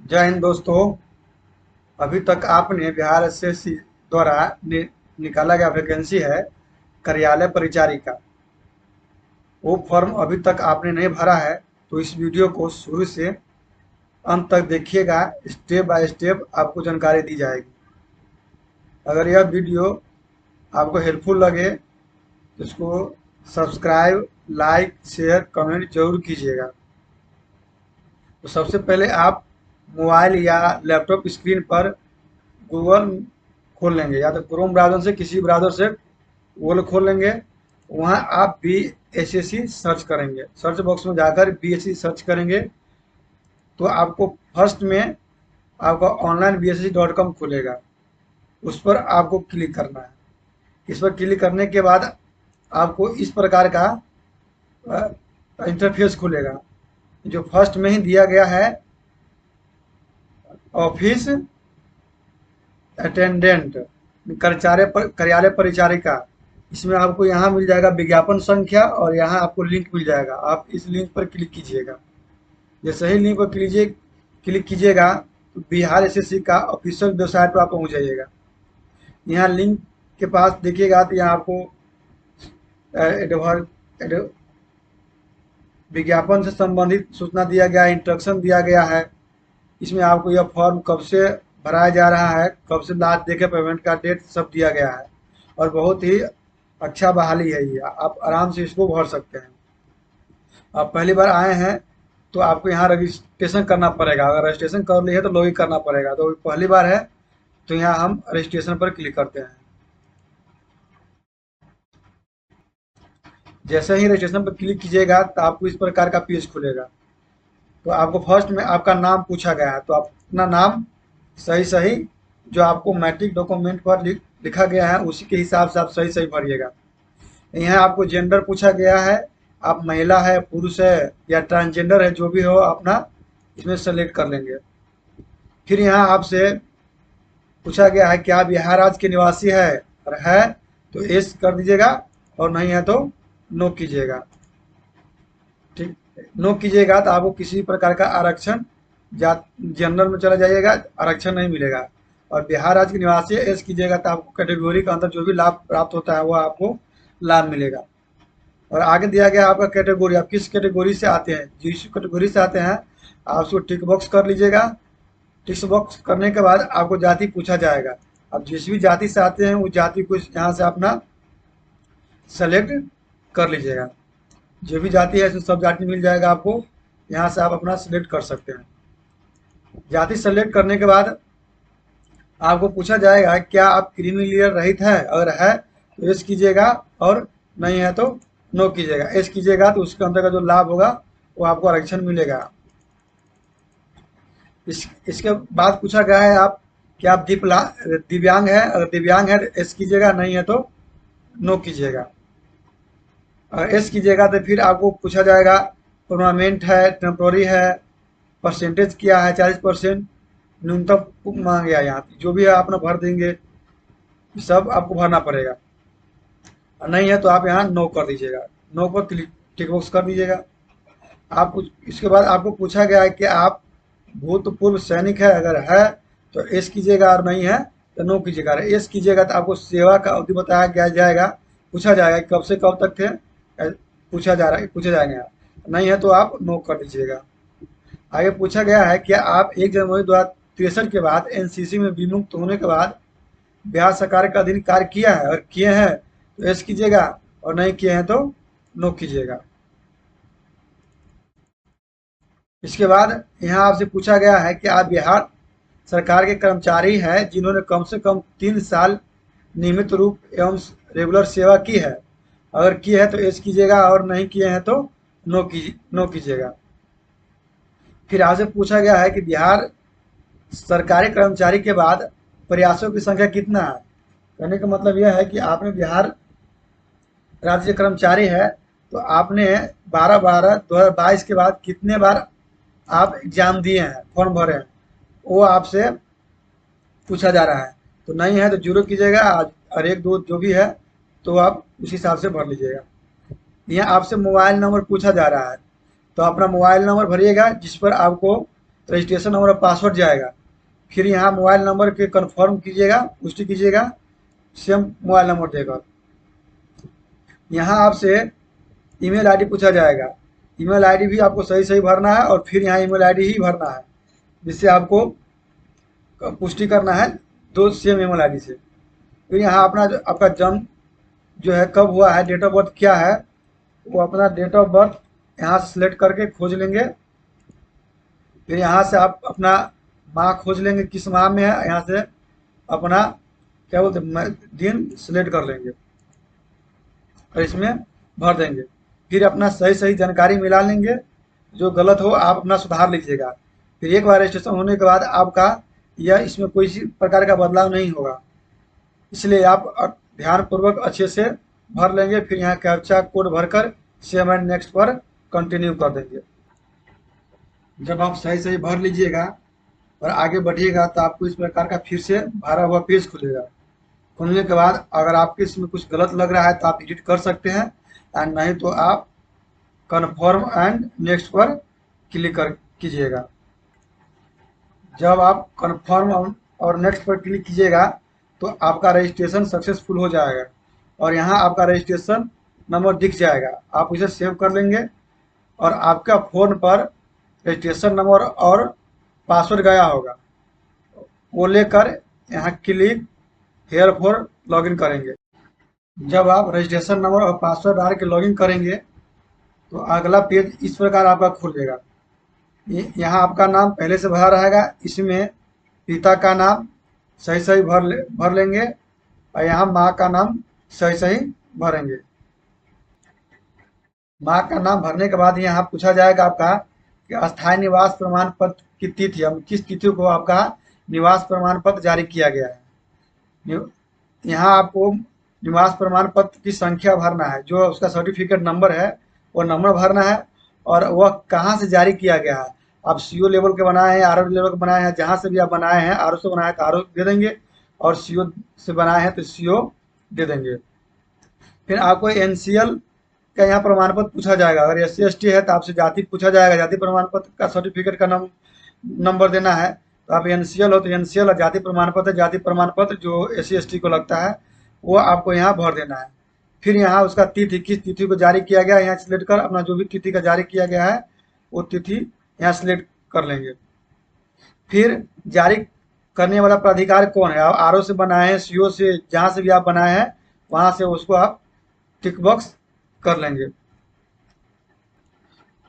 जय हिंद दोस्तों। अभी तक आपने बिहार एसएससी द्वारा निकाला गया वैकेंसी है कार्यालय परिचारिका। वो फॉर्म अभी तक आपने नहीं भरा है तो इस वीडियो को शुरू से अंत तक देखिएगा। स्टेप बाय स्टेप आपको जानकारी दी जाएगी। अगर यह वीडियो आपको हेल्पफुल लगे तो इसको सब्सक्राइब, लाइक, शेयर, कमेंट जरूर कीजिएगा। तो सबसे पहले आप मोबाइल या लैपटॉप स्क्रीन पर गूगल खोल लेंगे, या तो क्रोम ब्राउज़र से किसी ब्राउज़र से गूगल खोल लेंगे। वहाँ आप BSSC सर्च करेंगे, सर्च बॉक्स में जाकर BSSC सर्च करेंगे तो आपको फर्स्ट में आपका ऑनलाइन BSSC.com खुलेगा। उस पर आपको क्लिक करना है। इस पर क्लिक करने के बाद आपको इस प्रकार का इंटरफेस खुलेगा, जो फर्स्ट में ही दिया गया है ऑफिस अटेंडेंट, कार्यालय परिचारिका। इसमें आपको यहाँ मिल जाएगा विज्ञापन संख्या और यहाँ आपको लिंक मिल जाएगा। आप इस लिंक पर क्लिक कीजिएगा। जैसे ही लिंक पर क्लिक कीजिएगा तो बिहार एसएससी का ऑफिशियल वेबसाइट पर आप पहुँच जाइएगा। यहाँ लिंक के पास देखिएगा तो यहाँ आपको विज्ञापन से संबंधित सूचना दिया गया है, इंस्ट्रक्शन दिया गया है। इसमें आपको यह फॉर्म कब से भराया जा रहा है, कब से लास्ट देके पेमेंट का डेट सब दिया गया है और बहुत ही अच्छा बहाली है ये। आप आराम से इसको भर सकते हैं। आप पहली बार आए हैं तो आपको यहाँ रजिस्ट्रेशन करना पड़ेगा। अगर रजिस्ट्रेशन कर लिए तो लॉगिन करना पड़ेगा। तो पहली बार है तो यहाँ हम रजिस्ट्रेशन पर क्लिक करते हैं। जैसे ही रजिस्ट्रेशन पर क्लिक कीजिएगा तो आपको इस प्रकार का पेज खुलेगा। तो आपको फर्स्ट में आपका नाम पूछा गया है, तो आप अपना नाम सही सही जो आपको मैट्रिक डॉक्यूमेंट पर लिखा गया है उसी के हिसाब से आप सही सही भरिएगा। यहाँ आपको जेंडर पूछा गया है, आप महिला है, पुरुष है या ट्रांसजेंडर है, जो भी हो अपना इसमें सेलेक्ट कर लेंगे। फिर यहाँ आपसे पूछा गया है क्या बिहार राज्य के निवासी है, और है तो एस कर दीजिएगा और नहीं है तो नो कीजिएगा। ठीक, नो कीजिएगा तो आपको किसी प्रकार का आरक्षण जात जनरल में चला जाइएगा, आरक्षण नहीं मिलेगा। और बिहार राज्य के निवासी एस कीजिएगा तो आपको कैटेगरी के अंदर जो भी लाभ प्राप्त होता है वो आपको लाभ मिलेगा। और आगे दिया गया आपका कैटेगरी, आप किस कैटेगरी से आते हैं। जिस कैटेगरी से आते हैं आप उसको टिक बॉक्स कर लीजिएगा। टिक बॉक्स करने के बाद आपको जाति पूछा जाएगा। आप जिस भी जाति से आते हैं उस जाति को यहाँ से अपना सेलेक्ट कर लीजिएगा। जो भी जाति है सब जाति मिल जाएगा आपको, यहाँ से आप अपना सिलेक्ट कर सकते हैं। जाति सेलेक्ट करने के बाद आपको पूछा जाएगा क्या आप क्रीमी लेयर रहित है, अगर है तो एस कीजिएगा और नहीं है तो नो कीजिएगा। एस कीजिएगा तो उसके अंदर का जो लाभ होगा वो आपको आरक्षण मिलेगा। इसके बाद पूछा गया है आप क्या आप दिव्यांग है, अगर दिव्यांग है तो एस कीजिएगा, नहीं है तो नो कीजिएगा। अगर एस कीजिएगा तो फिर आपको पूछा जाएगा परमानेंट है, टेम्पोररी है, परसेंटेज क्या है, 40% न्यूनतम मांग गया। यहाँ जो भी है आपने भर देंगे, सब आपको भरना पड़ेगा। नहीं है तो आप यहाँ नो कर दीजिएगा। नो पर क्लिक टिक बॉक्स कर दीजिएगा। आप इसके बाद आपको पूछा गया है कि आप भूतपूर्व सैनिक है, अगर है तो एस कीजिएगा और नहीं है तो नो कीजिएगा। एस कीजिएगा तो आपको सेवा का अवधि बताया गया जाएगा, पूछा जाएगा कब से कब तक थे, पूछे जाएंगे। नहीं है तो आप नो कर दीजिएगा। आगे पूछा गया है कि आप 1 जनवरी 2063 के बाद एनसीसी में विमुक्त होने के बाद बिहार सरकार का अधीन कार्य किया है, अगर किए हैं तो एस कीजिएगा और नहीं किए हैं तो नो कीजिएगा। इसके बाद यहाँ आपसे पूछा गया है कि आप बिहार सरकार के कर्मचारी हैं जिन्होंने कम से कम 3 साल नियमित रूप एवं रेगुलर सेवा की है, अगर की है तो एस कीजिएगा और नहीं किए हैं तो नो कीजिएगा। फिर आपसे पूछा गया है कि बिहार सरकारी कर्मचारी के बाद प्रयासों की संख्या कितना है। कहने का मतलब यह है कि आपने बिहार राज्य कर्मचारी है तो आपने 12/12/2022 के बाद कितने बार आप एग्जाम दिए हैं, फॉर्म भरे हैं, वो आपसे पूछा जा रहा है। तो नहीं है तो जीरो कीजिएगा और 1 2 जो भी है तो आप उस हिसाब से भर लीजिएगा। यहाँ आपसे मोबाइल नंबर पूछा जा रहा है तो अपना मोबाइल नंबर भरिएगा जिस पर आपको रजिस्ट्रेशन नंबर और पासवर्ड जाएगा। फिर यहाँ मोबाइल नंबर के कन्फर्म कीजिएगा, पुष्टि कीजिएगा, सेम मोबाइल नंबर देकर यहाँ आपसे ईमेल आईडी पूछा जाएगा। ईमेल आईडी भी आपको सही सही भरना है और फिर यहाँ ईमेल आईडी ही भरना है, जिससे आपको पुष्टि करना है दो सेम ईमेल आईडी से। फिर यहाँ अपना जो आपका जन्म जो है कब हुआ है, डेट ऑफ बर्थ क्या है, वो अपना डेट ऑफ बर्थ यहाँ से सिलेक्ट करके खोज लेंगे। फिर यहाँ से आप अपना माह खोज लेंगे, किस माह में है, यहाँ से अपना क्या बोलते हैं दिन सिलेक्ट कर लेंगे और इसमें भर देंगे। फिर अपना सही सही जानकारी मिला लेंगे, जो गलत हो आप अपना सुधार लीजिएगा। फिर एक बार रजिस्ट्रेशन होने के बाद आपका यह इसमें कोई सी प्रकार का बदलाव नहीं होगा, इसलिए आप ध्यानपूर्वक अच्छे से भर लेंगे। फिर यहाँ कैप्चा कोड भरकर सेव एंड नेक्स्ट पर कंटिन्यू कर देंगे। जब आप सही सही भर लीजिएगा और आगे बढ़िएगा तो आपको इस प्रकार का फिर से भरा हुआ पेज खुलेगा। खुलने के बाद अगर आपके इसमें कुछ गलत लग रहा है तो आप एडिट कर सकते हैं, एंड नहीं तो आप कन्फर्म एंड नेक्स्ट पर क्लिक कर कीजिएगा। जब आप कन्फर्म और नेक्स्ट पर क्लिक कीजिएगा तो आपका रजिस्ट्रेशन सक्सेसफुल हो जाएगा और यहाँ आपका रजिस्ट्रेशन नंबर दिख जाएगा। आप इसे सेव कर लेंगे और आपका फ़ोन पर रजिस्ट्रेशन नंबर और पासवर्ड गया होगा, वो लेकर यहाँ क्लिक हेयर फॉर लॉगिन करेंगे। जब आप रजिस्ट्रेशन नंबर और पासवर्ड डाल के लॉगिन करेंगे तो अगला पेज इस प्रकार आपका खुलेगा। यहाँ आपका नाम पहले से भरा रहेगा, इसमें पिता का नाम सही सही भर लेंगे और यहाँ माँ का नाम सही सही भरेंगे। माँ का नाम भरने के बाद यहाँ पूछा जाएगा आपका कि अस्थायी निवास प्रमाण पत्र की तिथि, हम किस तिथि को आपका निवास प्रमाण पत्र जारी किया गया है। यहाँ आपको निवास प्रमाण पत्र की संख्या भरना है, जो उसका सर्टिफिकेट नंबर है वो नंबर भरना है और वह कहाँ से जारी किया गया है। आप सीओ लेवल के बनाए हैं, आरओ लेवल के बनाए हैं, जहाँ से भी आप बनाए हैं, आरओ से बनाए तो आरओ दे देंगे और सीओ से बनाए हैं तो सीओ दे देंगे। फिर आपको एनसीएल का यहाँ प्रमाण पत्र पूछा जाएगा। अगर एससी एसटी है तो आपसे जाति पूछा जाएगा, जाति प्रमाण पत्र का सर्टिफिकेट का नंबर देना है। तो आप एनसीएल हो तो एनसीएल और जाति प्रमाण पत्र जो एससी एसटी को लगता है वो आपको यहाँ भर देना है। फिर यहाँ उसका तिथि, किस तिथि को जारी किया गया है, यहाँ सिलेक्ट कर अपना जो भी तिथि का जारी किया गया है वो तिथि यहाँ सिलेक्ट कर लेंगे। फिर जारी करने वाला प्राधिकार कौन है, आप आरओ से बनाए हैं, सीओ से, जहाँ से भी आप बनाए हैं वहाँ से उसको आप टिक बॉक्स कर लेंगे।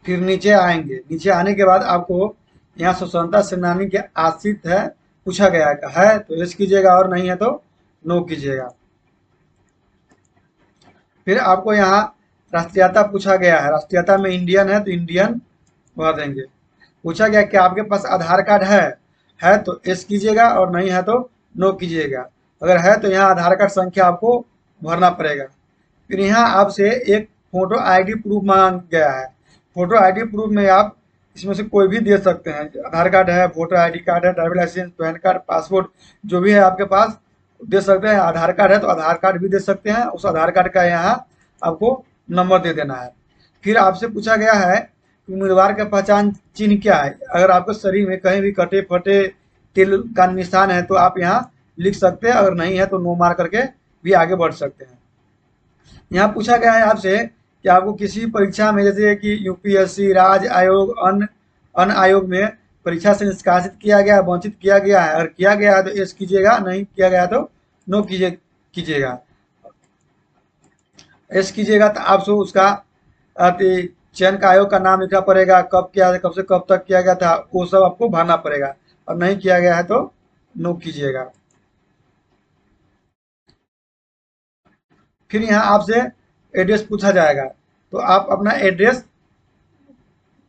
फिर नीचे आएंगे, नीचे आने के बाद आपको यहाँ स्वतंत्रता सेनानी के आश्रित है पूछा गया है तो यस कीजिएगा और नहीं है तो नो कीजिएगा। फिर आपको यहाँ राष्ट्रीयता पूछा गया है, राष्ट्रीयता में इंडियन है तो इंडियन भर देंगे। पूछा गया कि आपके पास आधार कार्ड है तो एस कीजिएगा और नहीं है तो नो कीजिएगा। अगर है तो यहाँ आधार कार्ड संख्या आपको भरना पड़ेगा। फिर यहाँ आपसे एक फोटो आईडी प्रूफ मांगा गया है। फोटो आईडी प्रूफ में आप इसमें से कोई भी दे सकते हैं, आधार कार्ड है, वोटर आईडी कार्ड है, driving licence, PAN card, passport, जो भी है आपके पास दे सकते हैं। आधार कार्ड है तो आधार कार्ड भी दे सकते हैं, उस आधार कार्ड का यहाँ आपको नंबर दे देना है। फिर आपसे पूछा गया है कि उम्मीदवार का पहचान चिन्ह क्या है। अगर आपके शरीर में कहीं भी कटे फटे तिल का निशान है तो आप यहाँ लिख सकते हैं, अगर नहीं है तो नो मार करके भी आगे बढ़ सकते हैं। यहाँ पूछा गया है आपसे कि आपको किसी परीक्षा में, जैसे कि यूपीएससी, राज्य आयोग, अन्य आयोग में परीक्षा से निष्कासित किया गया, वंचित किया गया है, अगर किया गया है तो एस कीजिएगा, नहीं किया गया तो नो कीजिएगा। एस कीजिएगा तो आपसे उसका चयन का आयोग का नाम लिखना पड़ेगा, कब किया, कब से कब तक किया गया था, वो सब आपको भरना पड़ेगा, और नहीं किया गया है तो नो कीजिएगा। फिर यहाँ आपसे एड्रेस पूछा जाएगा तो आप अपना एड्रेस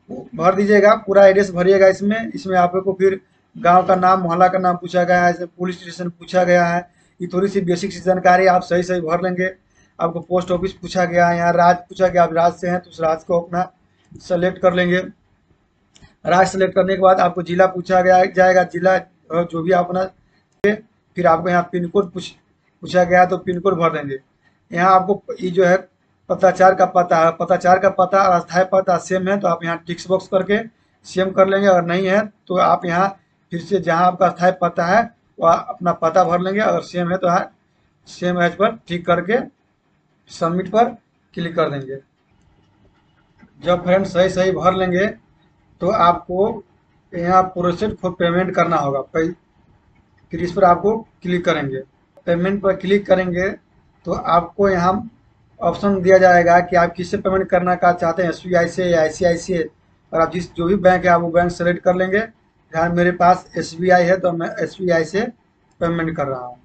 भर दीजिएगा, पूरा एड्रेस भरिएगा। इसमें आपको फिर गांव का नाम, मोहल्ला का नाम पूछा गया है, पुलिस स्टेशन पूछा गया है, ये थोड़ी सी बेसिक सी जानकारी आप सही सही भर लेंगे। आपको पोस्ट ऑफिस पूछा गया है, यहाँ राज्य पूछा गया, आप राज्य से हैं तो उस राज्य को अपना सेलेक्ट कर लेंगे। राज्य सेलेक्ट करने के बाद आपको जिला पूछा गया जाएगा, जिला जो भी अपना, फिर आपको यहाँ पिन कोड पूछा गया तो पिन कोड भर देंगे। यहाँ आपको ये जो है पत्राचार का पता और अस्थायी पता सेम है तो आप यहाँ टिक्स बॉक्स करके सेम कर लेंगे। अगर नहीं है तो आप यहाँ फिर से जहाँ आपका स्थायी पता है वह अपना पता भर लेंगे। अगर सेम है तो यहाँ सेम एज पर ठीक करके सबमिट पर क्लिक कर देंगे। जब फ्रेंड सही सही भर लेंगे तो आपको यहाँ प्रोसेस फॉर पेमेंट करना होगा। फिर इस पर आपको क्लिक करेंगे। पेमेंट पर क्लिक करेंगे तो आपको यहाँ ऑप्शन दिया जाएगा कि आप किससे पेमेंट करना का चाहते हैं, SBI से या ICICI से। और आप जिस जो भी बैंक है आप वो बैंक सेलेक्ट कर लेंगे। यहाँ मेरे पास SBI है तो मैं SBI से पेमेंट कर रहा हूँ।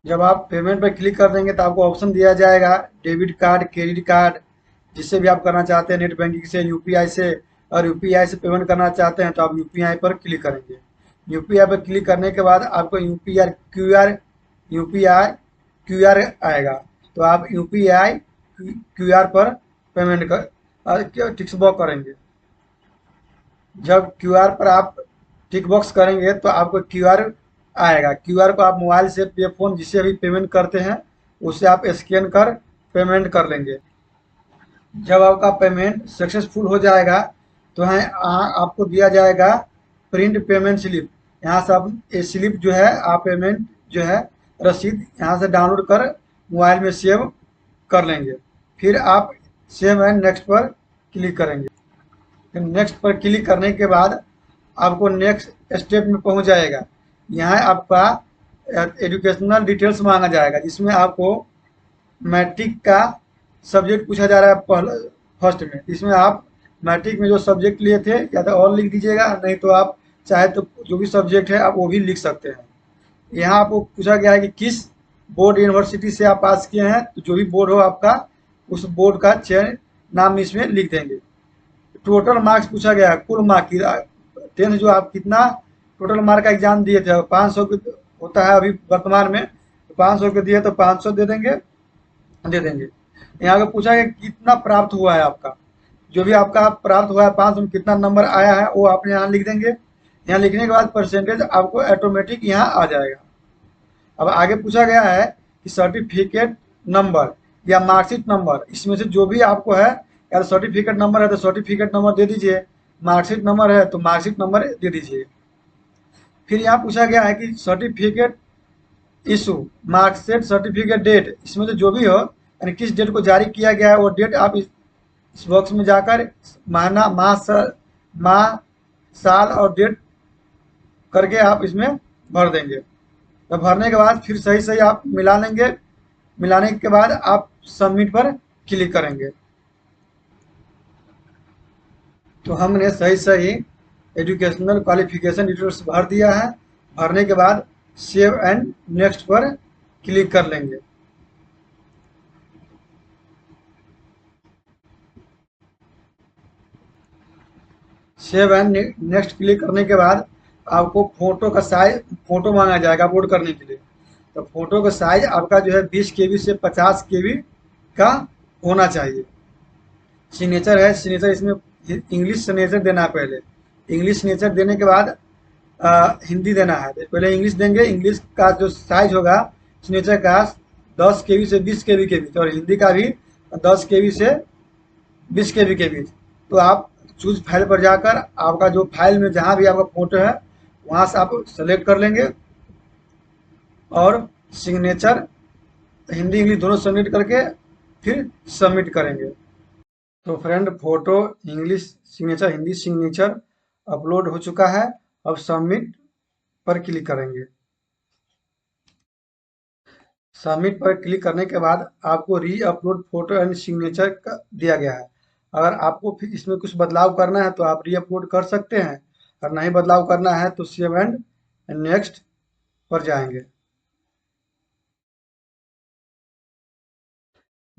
जब आप पेमेंट पर क्लिक कर देंगे तो आपको ऑप्शन दिया जाएगा डेबिट कार्ड, क्रेडिट कार्ड, जिससे भी आप करना चाहते हैं, नेट बैंकिंग से, यूपीआई से। और यूपीआई से पेमेंट करना चाहते हैं तो आप यूपीआई पर क्लिक करेंगे। यूपीआई पर क्लिक करने के बाद आपको यूपीआई क्यूआर आएगा। तो आप यूपीआई क्यूआर पर पेमेंट कर टिक बॉक्स करेंगे। जब क्यूआर पर आप टिक बॉक्स करेंगे तो आपको क्यूआर आएगा। क्यूआर को आप मोबाइल से पे फोन जिससे भी पेमेंट करते हैं उससे आप स्कैन कर पेमेंट कर लेंगे। जब आपका पेमेंट सक्सेसफुल हो जाएगा तो आपको दिया जाएगा प्रिंट पेमेंट स्लिप। यहाँ से आप ये स्लिप जो है आप पेमेंट जो है रसीद यहाँ से डाउनलोड कर मोबाइल में सेव कर लेंगे। फिर आप सेव एंड नेक्स्ट पर क्लिक करेंगे। फिर नेक्स्ट पर क्लिक करने के बाद आपको नेक्स्ट स्टेप में पहुँच जाएगा। यहाँ आपका एजुकेशनल डिटेल्स मांगा जाएगा, जिसमें आपको मैट्रिक का सब्जेक्ट पूछा जा रहा है पहले फर्स्ट में। इसमें आप मैट्रिक में जो सब्जेक्ट लिए थे या तो और लिख दीजिएगा, नहीं तो आप चाहे तो जो भी सब्जेक्ट है आप वो भी लिख सकते हैं। यहाँ आपको पूछा गया है कि किस बोर्ड यूनिवर्सिटी से आप पास किए हैं, तो जो भी बोर्ड हो आपका उस बोर्ड का चयन नाम इसमें लिख देंगे। टोटल मार्क्स पूछा गया है, कुल मार्क की 10th जो आप कितना टोटल मार्क का एग्जाम दिए थे। 500 होता है अभी वर्तमान में, 500 के दिए तो 500 दे देंगे। यहाँ पे पूछा है कितना प्राप्त हुआ है आपका, जो भी आपका प्राप्त हुआ है 500 में कितना नंबर आया है वो आप यहाँ लिख देंगे। यहाँ लिखने के बाद परसेंटेज आपको ऑटोमेटिक यहाँ आ जाएगा। अब आगे पूछा गया है कि सर्टिफिकेट नंबर या मार्कशीट नंबर, इसमें से जो भी आपको है, या सर्टिफिकेट नंबर है तो सर्टिफिकेट नंबर दे दीजिए, मार्कशीट नंबर है तो मार्कशीट नंबर दे दीजिए। फिर यहाँ पूछा गया है कि certificate issue, marksheet, certificate date, इसमें से जो भी हो यानी किस डेट को जारी किया गया है वो डेट आप इस बॉक्स में जाकर महीना, माह, साल और डेट करके आप इसमें भर देंगे। तो भरने के बाद फिर सही सही आप मिला लेंगे। मिलाने के बाद आप सबमिट पर क्लिक करेंगे। तो हमने सही सही एजुकेशनल क्वालिफिकेशन डिटेल्स भर दिया है। भरने के बाद सेव एंड नेक्स्ट पर क्लिक कर लेंगे। सेव एंड नेक्स्ट क्लिक करने के बाद आपको फोटो का साइज, फोटो मांगा जाएगा अपलोड करने के लिए। तो फोटो का साइज आपका जो है 20 KB से 50 KB का होना चाहिए। सिग्नेचर है, सिग्नेचर इसमें इंग्लिश सिग्नेचर देना है। पहले इंग्लिश सिग्नेचर देने के बाद हिंदी देना है। तो पहले इंग्लिश देंगे। इंग्लिश का जो साइज होगा सिग्नेचर का 10 KB से 20 KB के बीच, और हिंदी का भी 10 KB से 20 KB के बीच। तो आप चूज फाइल पर जाकर आपका जो फाइल में जहाँ भी आपका फोटो है वहाँ से आप सेलेक्ट कर लेंगे और सिग्नेचर हिंदी इंग्लिश दोनों सबमिट करके फिर सबमिट करेंगे। तो friend photo English signature, Hindi signature upload हो चुका है। अब सबमिट पर क्लिक करेंगे। सबमिट पर क्लिक करने के बाद आपको री अपलोड फोटो एंड सिग्नेचर का दिया गया है। अगर आपको फिर इसमें कुछ बदलाव करना है तो आप री अपलोड कर सकते हैं, और नहीं बदलाव करना है तो सेव एंड नेक्स्ट पर जाएंगे।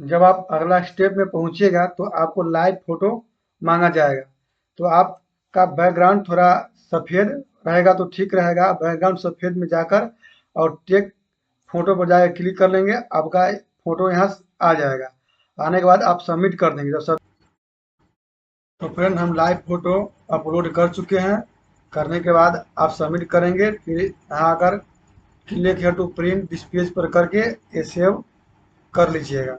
जब आप अगला स्टेप में पहुंचिएगा तो आपको लाइव फोटो मांगा जाएगा। तो आपका बैकग्राउंड थोड़ा सफ़ेद रहेगा तो ठीक रहेगा। बैकग्राउंड सफ़ेद में जाकर और टेक फोटो पर जाकर क्लिक कर लेंगे। आपका फोटो यहाँ आ जाएगा। आने के बाद आप सबमिट कर देंगे। जब सब तो फ्रेंड हम लाइव फोटो अपलोड कर चुके हैं। करने के बाद आप सबमिट करेंगे। फिर यहाँ आकर क्लिक है टू प्रिंट दिस पेज पर करके ये सेव कर लीजिएगा।